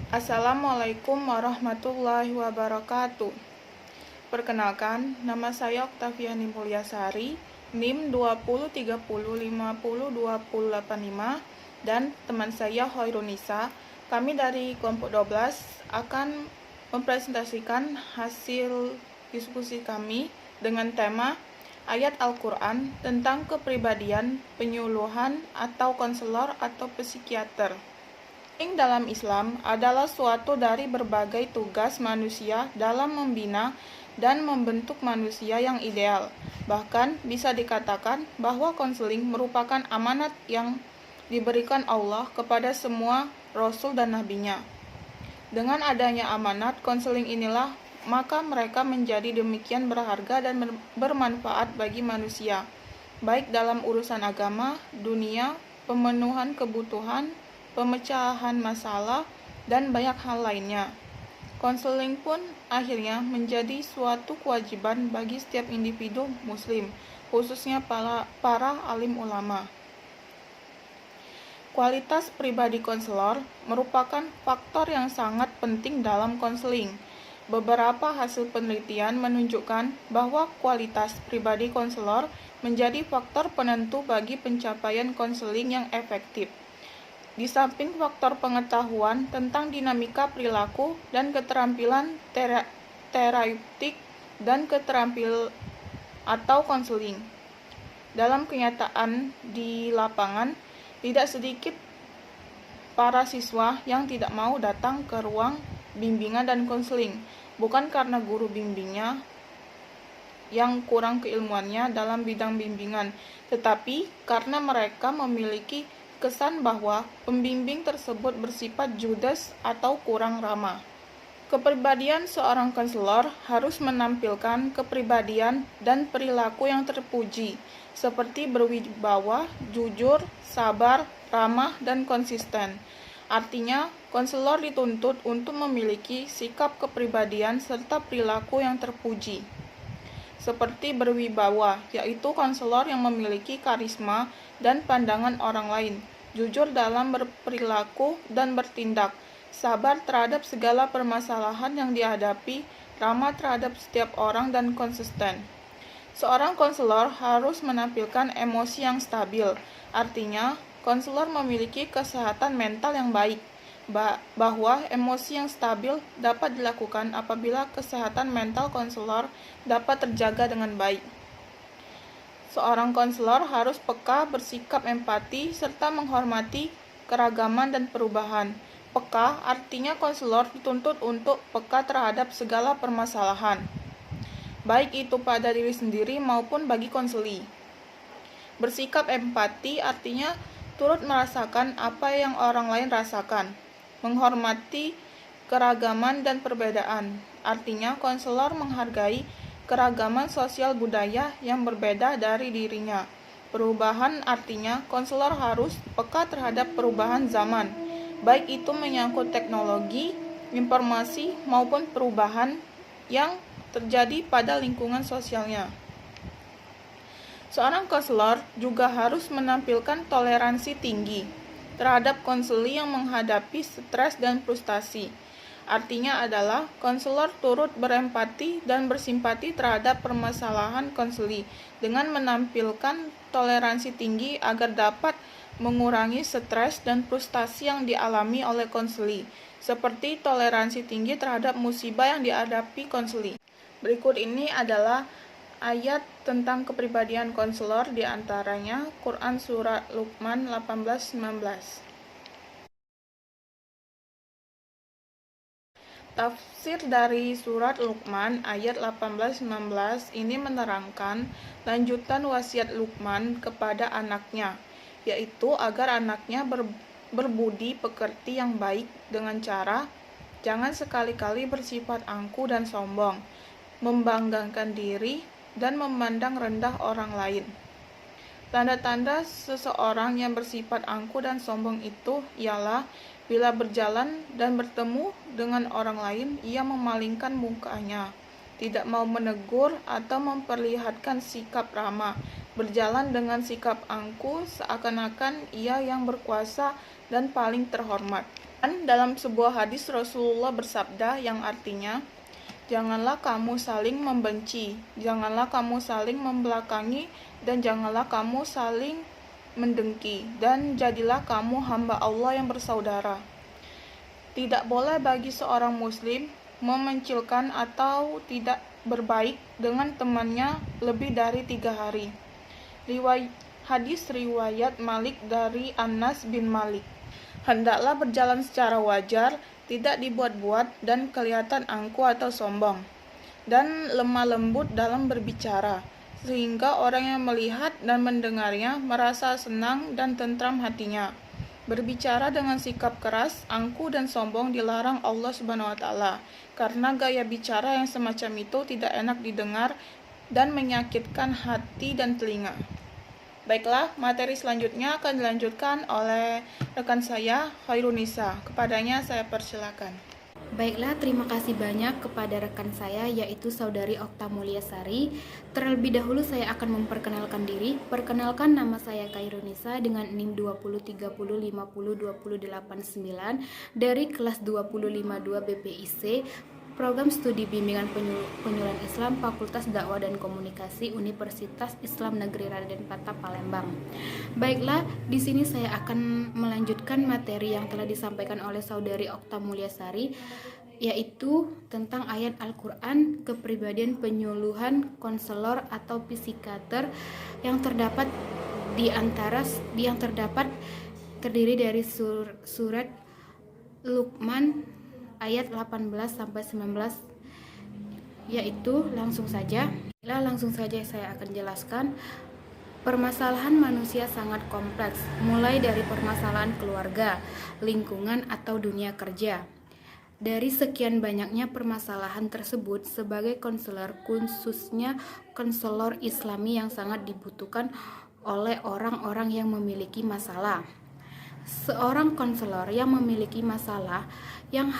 Assalamualaikum warahmatullahi wabarakatuh. Perkenalkan, nama saya Oktaviani Mulyasari, NIM 2030502085 dan teman saya Hoirunisa. Kami dari kelompok 12 akan mempresentasikan hasil diskusi kami dengan tema ayat Al-Quran tentang kepribadian, penyuluhan atau konselor atau psikiater. Dalam Islam adalah suatu dari berbagai tugas manusia dalam membina dan membentuk manusia yang ideal. Bahkan bisa dikatakan bahwa konseling merupakan amanat yang diberikan Allah kepada semua Rasul dan Nabi-Nya. Dengan adanya amanat konseling inilah, maka mereka menjadi demikian berharga dan bermanfaat bagi manusia, baik dalam urusan agama, dunia, pemenuhan kebutuhan, pemecahan masalah, dan banyak hal lainnya. Konseling pun akhirnya menjadi suatu kewajiban bagi setiap individu muslim, khususnya para alim ulama. Kualitas pribadi konselor merupakan faktor yang sangat penting dalam konseling. Beberapa hasil penelitian menunjukkan bahwa kualitas pribadi konselor menjadi faktor penentu bagi pencapaian konseling yang efektif. Di samping faktor pengetahuan tentang dinamika perilaku dan keterampilan terapeutik dan keterampilan atau konseling. Dalam kenyataan di lapangan, tidak sedikit para siswa yang tidak mau datang ke ruang bimbingan dan konseling, bukan karena guru bimbingnya yang kurang keilmuannya dalam bidang bimbingan, tetapi karena mereka memiliki kesan bahwa pembimbing tersebut bersifat judes atau kurang ramah. Kepribadian seorang konselor harus menampilkan kepribadian dan perilaku yang terpuji, seperti berwibawa, jujur, sabar, ramah, dan konsisten. Artinya, konselor dituntut untuk memiliki sikap kepribadian serta perilaku yang terpuji. Seperti berwibawa, yaitu konselor yang memiliki karisma dan pandangan orang lain, jujur dalam berperilaku dan bertindak, sabar terhadap segala permasalahan yang dihadapi, ramah terhadap setiap orang, dan konsisten. Seorang konselor harus menampilkan emosi yang stabil, artinya konselor memiliki kesehatan mental yang baik, bahwa emosi yang stabil dapat dilakukan apabila kesehatan mental konselor dapat terjaga dengan baik. Seorang konselor harus peka, bersikap empati, serta menghormati keragaman dan perubahan. Peka artinya konselor dituntut untuk peka terhadap segala permasalahan, baik itu pada diri sendiri maupun bagi konseli. Bersikap empati artinya turut merasakan apa yang orang lain rasakan. Menghormati keragaman dan perbedaan, artinya konselor menghargai keragaman sosial budaya yang berbeda dari dirinya. Perubahan artinya konselor harus peka terhadap perubahan zaman, baik itu menyangkut teknologi, informasi, maupun perubahan yang terjadi pada lingkungan sosialnya. Seorang konselor juga harus menampilkan toleransi tinggi terhadap konseli yang menghadapi stres dan frustasi. Artinya adalah konselor turut berempati dan bersimpati terhadap permasalahan konseli dengan menampilkan toleransi tinggi agar dapat mengurangi stres dan frustasi yang dialami oleh konseli, seperti toleransi tinggi terhadap musibah yang dihadapi konseli. Berikut ini adalah ayat tentang kepribadian konselor, di antaranya Quran Surat Luqman 18-19. Tafsir dari Surat Luqman ayat 18-19 ini menerangkan lanjutan wasiat Luqman kepada anaknya, yaitu agar anaknya berbudi pekerti yang baik dengan cara jangan sekali-kali bersifat angkuh dan sombong, membanggakan diri, dan memandang rendah orang lain. Tanda-tanda seseorang yang bersifat angkuh dan sombong itu ialah bila berjalan dan bertemu dengan orang lain, ia memalingkan mukanya, tidak mau menegur atau memperlihatkan sikap ramah, berjalan dengan sikap angkuh seakan-akan ia yang berkuasa dan paling terhormat. Dan dalam sebuah hadis Rasulullah bersabda yang artinya, janganlah kamu saling membenci, janganlah kamu saling membelakangi, dan janganlah kamu saling mendengki, dan jadilah kamu hamba Allah yang bersaudara. Tidak boleh bagi seorang muslim memencilkan atau tidak berbaik dengan temannya lebih dari 3 hari. Hadis riwayat Malik dari Anas bin Malik. Hendaklah berjalan secara wajar, tidak dibuat-buat dan kelihatan angkuh atau sombong, dan lemah lembut dalam berbicara, sehingga orang yang melihat dan mendengarnya merasa senang dan tentram hatinya. Berbicara dengan sikap keras, angkuh dan sombong dilarang Allah Subhanahu wa taala, karena gaya bicara yang semacam itu tidak enak didengar dan menyakitkan hati dan telinga. Baiklah, materi selanjutnya akan dilanjutkan oleh rekan saya, Khairunisa. Kepadanya saya persilakan. Baiklah, terima kasih banyak kepada rekan saya, yaitu Saudari Okta Mulyasari. Terlebih dahulu saya akan memperkenalkan diri. Perkenalkan, nama saya Khairunisa dengan NIM 2030502089 dari kelas 252 BPIC, Program Studi Bimbingan Penyuluhan Islam Fakultas Dakwah dan Komunikasi Universitas Islam Negeri Raden Patah Palembang. Baiklah, di sini saya akan melanjutkan materi yang telah disampaikan oleh Saudari Okta Mulyasari, yaitu tentang ayat Al-Quran kepribadian penyuluhan konselor atau psikater yang terdapat terdiri dari surat Luqman ayat 18 sampai 19, yaitu langsung saja saya akan jelaskan. Permasalahan manusia sangat kompleks, mulai dari permasalahan keluarga, lingkungan atau dunia kerja. Dari sekian banyaknya permasalahan tersebut, sebagai konselor, khususnya konselor Islami yang sangat dibutuhkan oleh orang-orang yang memiliki masalah. Seorang konselor yang memiliki masalah yang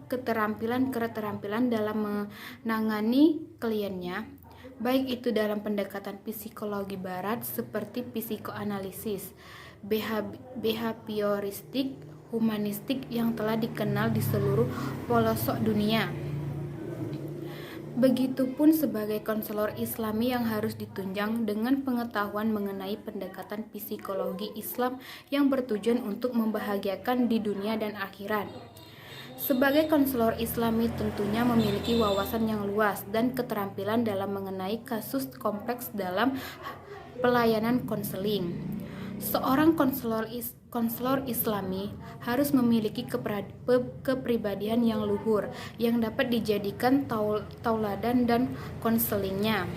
keterampilan dalam menangani kliennya, baik itu dalam pendekatan psikologi barat seperti psikoanalisis, behavioristik, humanistik yang telah dikenal di seluruh pelosok dunia. Begitupun sebagai konselor Islami yang harus ditunjang dengan pengetahuan mengenai pendekatan psikologi Islam yang bertujuan untuk membahagiakan di dunia dan akhirat. Sebagai konselor Islami tentunya memiliki wawasan yang luas dan keterampilan dalam mengenai kasus kompleks dalam pelayanan konseling. Seorang konselor Islami harus memiliki kepribadian yang luhur yang dapat dijadikan tauladan dan konselingnya.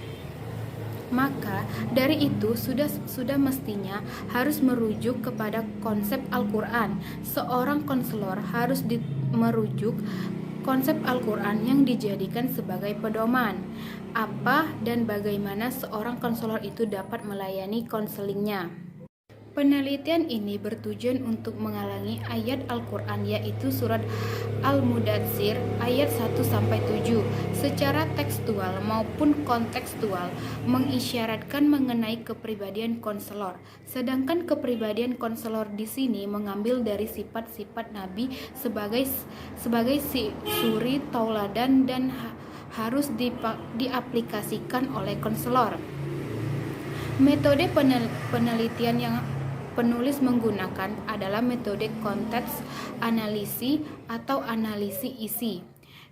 Maka dari itu sudah mestinya harus merujuk kepada konsep Al-Quran. Seorang konselor harus merujuk konsep Al-Quran yang dijadikan sebagai pedoman. Apa dan bagaimana seorang konselor itu dapat melayani konselingnya. Penelitian ini bertujuan untuk menghalangi ayat Al-Quran, yaitu surat Al-Mudatsir ayat 1-7 secara tekstual maupun kontekstual mengisyaratkan mengenai kepribadian konselor. Sedangkan kepribadian konselor di sini mengambil dari sifat-sifat Nabi sebagai suri tauladan dan harus diaplikasikan oleh konselor. Metode penelitian yang penulis menggunakan adalah metode konteks analisi atau analisis isi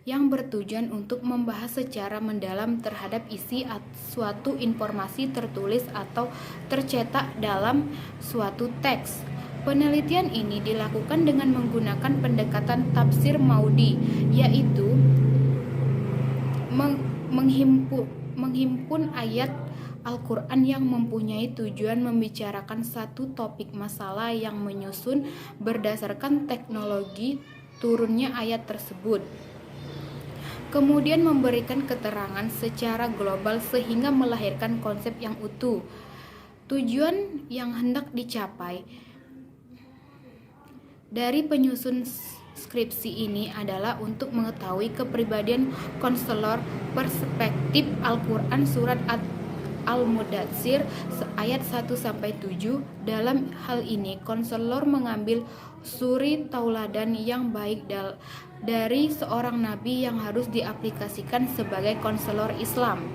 yang bertujuan untuk membahas secara mendalam terhadap isi suatu informasi tertulis atau tercetak dalam suatu teks. Penelitian ini dilakukan dengan menggunakan pendekatan tafsir maudi, yaitu menghimpun ayat Al-Quran yang mempunyai tujuan membicarakan satu topik masalah yang menyusun berdasarkan teknologi turunnya ayat tersebut. Kemudian memberikan keterangan secara global sehingga melahirkan konsep yang utuh. Tujuan yang hendak dicapai dari penyusun skripsi ini adalah untuk mengetahui kepribadian konselor perspektif Al-Quran surat Al-Mudatsir ayat 1-7. Dalam hal ini konselor mengambil suri tauladan yang baik dari seorang nabi yang harus diaplikasikan sebagai konselor Islam.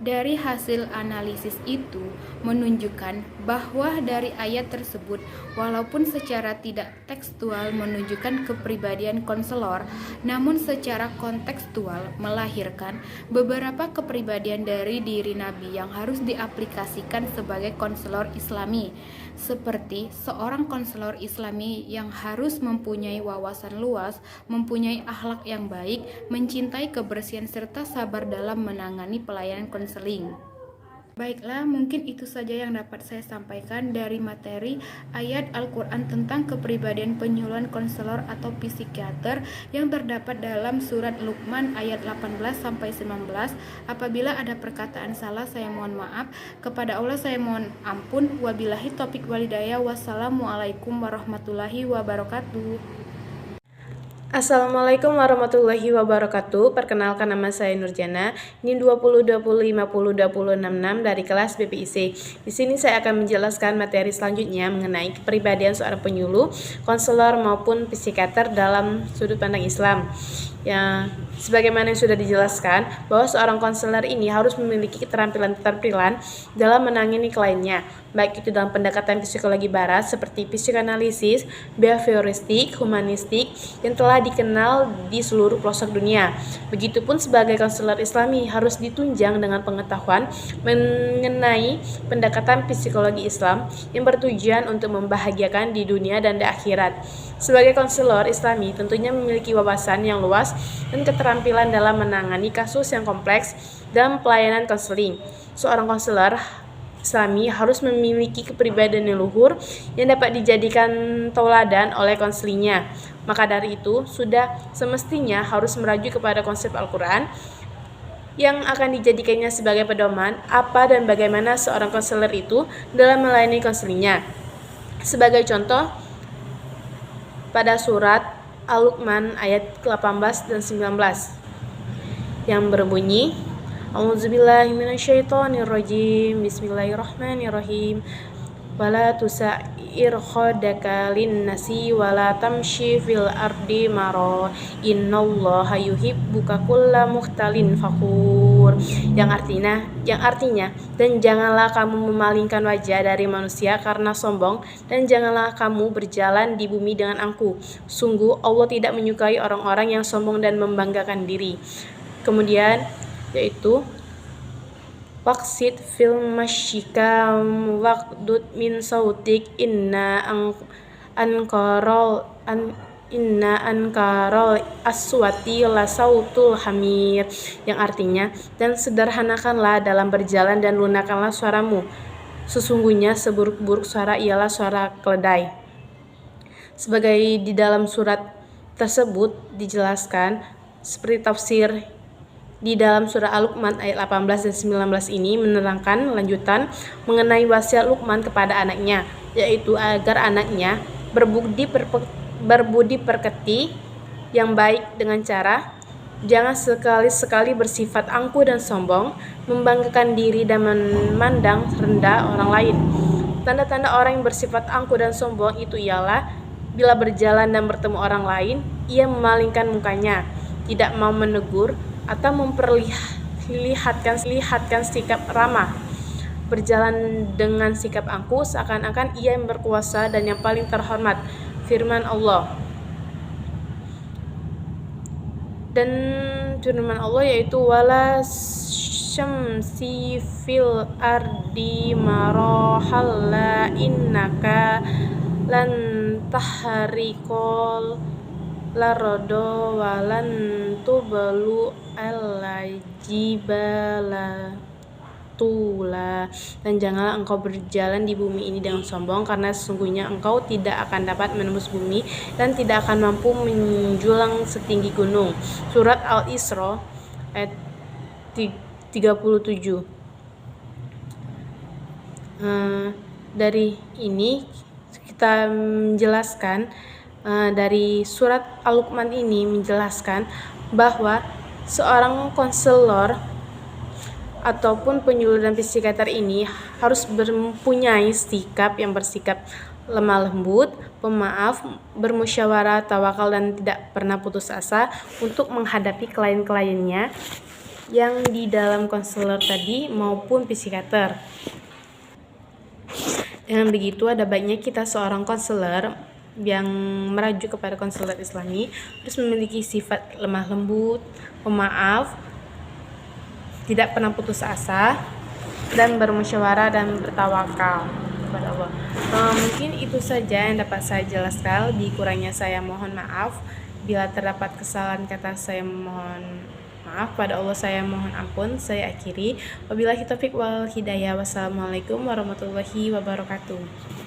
Dari hasil analisis itu menunjukkan bahwa dari ayat tersebut, walaupun secara tidak tekstual menunjukkan kepribadian konselor, namun secara kontekstual melahirkan beberapa kepribadian dari diri Nabi yang harus diaplikasikan sebagai konselor Islami, seperti seorang konselor Islami yang harus mempunyai wawasan luas, mempunyai akhlak yang baik, mencintai kebersihan serta sabar dalam menangani pelayanan konseling. Baiklah, mungkin itu saja yang dapat saya sampaikan dari materi ayat Al-Quran tentang kepribadian penyuluhan konselor atau psikiater yang terdapat dalam surat Luqman ayat 18-19. Apabila ada perkataan salah, saya mohon maaf. Kepada Allah saya mohon ampun. Wabillahi taufiq walhidayah. Wassalamualaikum warahmatullahi wabarakatuh. Assalamualaikum warahmatullahi wabarakatuh. Perkenalkan, nama saya Nurjana, NIM 2020502066 dari kelas BPIC. Di sini saya akan menjelaskan materi selanjutnya mengenai kepribadian seorang penyuluh, konselor maupun psikiater dalam sudut pandang Islam. Ya, sebagaimana yang sudah dijelaskan bahwa seorang konselor ini harus memiliki keterampilan-keterampilan dalam menangani kliennya, baik itu dalam pendekatan psikologi barat seperti psikoanalisis, behavioristik, humanistik yang telah dikenal di seluruh pelosok dunia. Begitupun sebagai konselor Islami harus ditunjang dengan pengetahuan mengenai pendekatan psikologi Islam yang bertujuan untuk membahagiakan di dunia dan di akhirat. Sebagai konselor Islami tentunya memiliki wawasan yang luas dan keterampilan dalam menangani kasus yang kompleks dalam pelayanan konseling. Seorang konselor Islami harus memiliki kepribadian yang luhur yang dapat dijadikan tauladan oleh konselingnya. Maka dari itu, sudah semestinya harus merujuk kepada konsep Al-Quran yang akan dijadikannya sebagai pedoman apa dan bagaimana seorang konselor itu dalam melayani konselingnya. Sebagai contoh, pada surat Al-Luqman ayat 18 dan 19 yang berbunyi, A'udzubillahi minasyaitonirrajim, Bismillahirrahmanirrahim, wala tusa'ir khadaka linnasi wala tamshi fil ardi maro innallaha yuhibbuka kulla mukhtalin fakhur, yang artinya dan janganlah kamu memalingkan wajah dari manusia karena sombong, dan janganlah kamu berjalan di bumi dengan angkuh. Sungguh Allah tidak menyukai orang-orang yang sombong dan membanggakan diri. Kemudian yaitu waqsid fil masyika waqdud min sautik inna ankarol aswati la sautul hamir, yang artinya dan sederhanakanlah dalam berjalan dan lunakkanlah suaramu, sesungguhnya seburuk-buruk suara ialah suara keledai. Sebagai di dalam surat tersebut dijelaskan seperti tafsir di dalam surah Al-Luqman ayat 18 dan 19 ini menerangkan lanjutan mengenai wasiat Luqman kepada anaknya, yaitu agar anaknya berbudi pekerti yang baik dengan cara jangan sekali-sekali bersifat angkuh dan sombong, membanggakan diri dan memandang rendah orang lain. Tanda-tanda orang yang bersifat angkuh dan sombong itu ialah bila berjalan dan bertemu orang lain, ia memalingkan mukanya, tidak mau menegur atau memperlihatkan sikap ramah, berjalan dengan sikap angkuh seakan-akan ia yang berkuasa dan yang paling terhormat. Firman Allah yaitu wala syamsi fil ardi marahalla innaka lan tahrikol larodo walan tubalu al-jibala tula, dan janganlah engkau berjalan di bumi ini dengan sombong, karena sesungguhnya engkau tidak akan dapat menembus bumi dan tidak akan mampu menjulang setinggi gunung. Surat Al-Isra ayat 37. Dari ini kita menjelaskan dari surat Al-Luqman ini menjelaskan bahwa seorang konselor ataupun penyuluh dan psikiater ini harus mempunyai sikap yang bersikap lemah lembut, pemaaf, bermusyawarah, tawakal, dan tidak pernah putus asa untuk menghadapi klien-kliennya yang di dalam konselor tadi maupun psikiater. Dengan begitu, ada baiknya kita seorang konselor yang merujuk kepada konselor Islami harus memiliki sifat lemah lembut, pemaaf, tidak pernah putus asa, dan bermusyawarah dan bertawakal kepada Allah. Mungkin itu saja yang dapat saya jelaskan. Lebih kurangnya saya mohon maaf. Bila terdapat kesalahan kata, saya mohon maaf. Pada Allah saya mohon ampun. Saya akhiri. Wabillahi taufiq wal hidayah. Wassalamualaikum warahmatullahi wabarakatuh.